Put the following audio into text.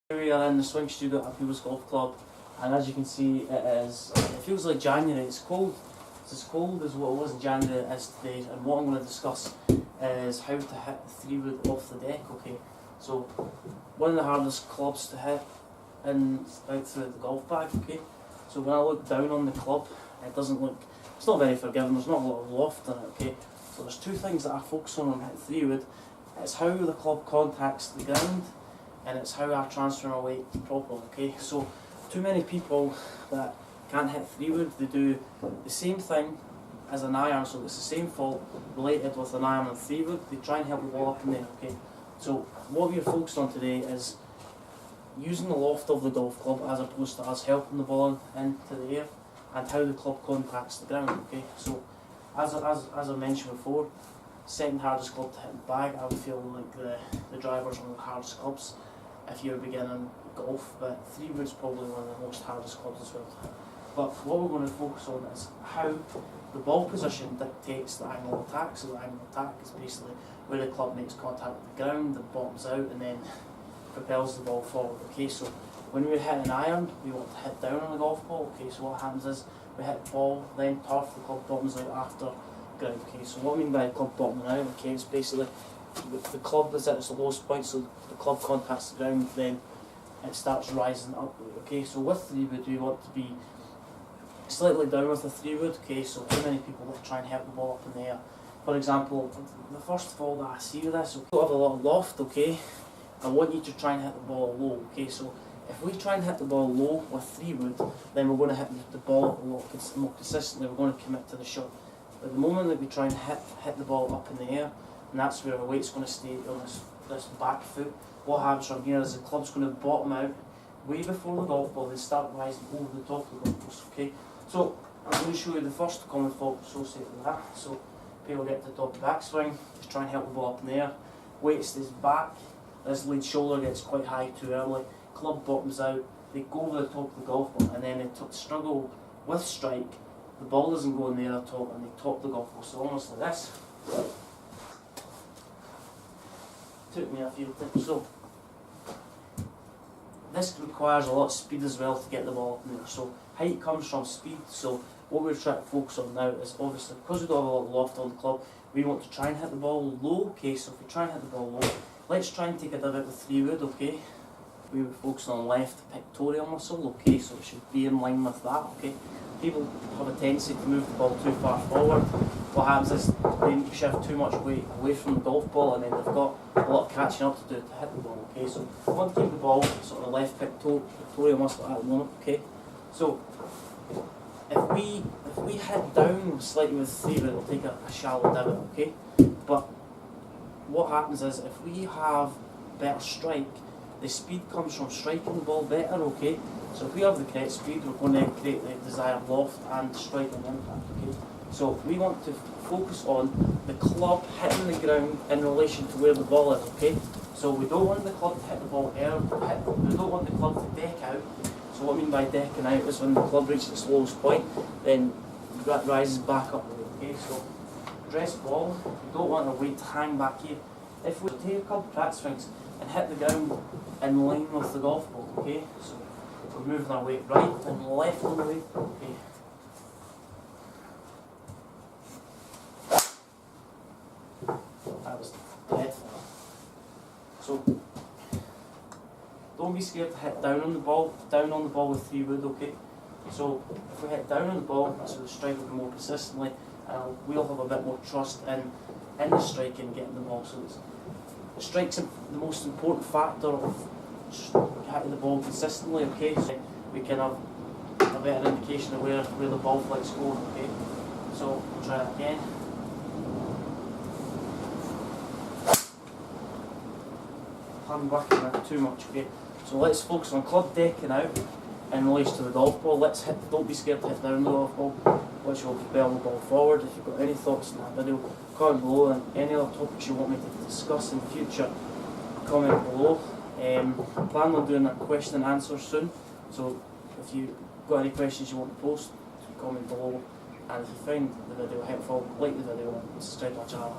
We are in the swing studio at People's Golf Club, and as you can see, it feels like January. It's cold. It's as cold as what it was in January as today. And what I'm going to discuss is how to hit the 3-wood off the deck. Okay, so one of the hardest clubs to hit out through the golf bag. Okay, so when I look down on the club, it doesn't look. It's not very forgiving. There's not a lot of loft in it. Okay, so there's two things that I focus on hitting 3-wood. It's how the club contacts the ground, and it's how I transfer my weight properly. Okay, so too many people that can't hit 3-wood, they do the same thing as an iron, so it's the same fault related with an iron and 3-wood. They try and help the ball up in there. Okay, so what we're focused on today is using the loft of the golf club as opposed to us helping the ball into the air, and how the club contacts the ground. Okay, so as I mentioned before, second hardest club to hit the bag. I would feel like the driver's one of the hardest clubs if you're beginning golf, but 3-wood's probably one of the most hardest clubs as well to hit. But what we're going to focus on is how the ball position dictates the angle of attack. So the angle of attack is basically where the club makes contact with the ground, the bottoms out, and then propels the ball forward. Okay, so when we're hitting an iron, we want to hit down on the golf ball. Okay, so what happens is we hit the ball, then turf, the club bottoms out after ground. Okay, so what I mean by club bottoming out, okay, is basically the club is at its lowest point, so the club contacts the ground, then it starts rising upward. Okay, so with 3-wood we want to be slightly down with the 3-wood. Okay, so too many people that try and hit the ball up in the air. For example, the first fall that I see with this, so we have a lot of loft. Okay, I want you to try and hit the ball low. Okay, so if we try and hit the ball low with 3-wood, then we're going to hit the ball a lot more consistently. We're going to commit to the shot. But the moment that we try and hit the ball up in the air, and that's where our weight's going to stay on this back foot, what happens from here is the club's going to bottom out way before the golf ball, then start rising over the top of the golf post. Okay, so I'm going to show you the first common fault associated with that. So people get to the top of the backswing, just try and hit the ball up in the air, weight stays back, this lead shoulder gets quite high too early, club bottoms out, they go over the top of the golf ball, and then they struggle with strike. The ball doesn't go in the air at all, and they top the golf ball, so almost like this. Took me a few tips. So this requires a lot of speed as well to get the ball up in there. So height comes from speed. So what we're trying to focus on now is obviously because we don't have a lot of loft on the club, we want to try and hit the ball low. Okay, so if we try and hit the ball low, let's try and take a divot with 3-wood. Okay, we were focusing on left pectoral muscle. Okay, so it should be in line with that. Okay. People have a tendency to move the ball too far forward. What happens is they shift too much weight away from the golf ball, and then they've got a lot of catching up to do to hit the ball. Okay, so I want to keep the ball sort of left pectoral muscle at the moment. Okay, so if we hit down slightly with 3-wood, it'll take a shallow divot. Okay, but what happens is if we have better strike, the speed comes from striking the ball better. Okay, so if we have the correct speed, we're going to create the desired loft and strike and impact. Okay, so we want to focus on the club hitting the ground in relation to where the ball is. Okay, so we don't want the club to hit the ball early. We don't want the club to deck out. So what I mean by decking out is when the club reaches its lowest point, then that rises back up. Okay, so dress ball, we don't want the weight to hang back here. If we take a couple of practice swings and hit the ground in line with the golf ball. Okay, so we're moving our weight right and left on the way. Okay. That was dead. So don't be scared to hit down on the ball with 3-wood. Okay. So if we hit down on the ball, that's where the strike will be more consistently, and we'll have a bit more trust in the strike and getting the ball. So the strike's the most important factor of hitting the ball consistently. Okay, so we can have a better indication of where the ball flights go. Okay, so we'll try that again. I'm working that too much. Okay, so let's focus on club decking out in relation to the golf ball. Don't be scared to hit down the golf ball, which will propel the ball forward. If you've got any thoughts on that video, comment below, and any other topics you want me to discuss in future, comment below. Plan on doing that question and answer soon, so if you've got any questions you want to post, comment below, and if you find the video helpful, like the video and subscribe to my channel.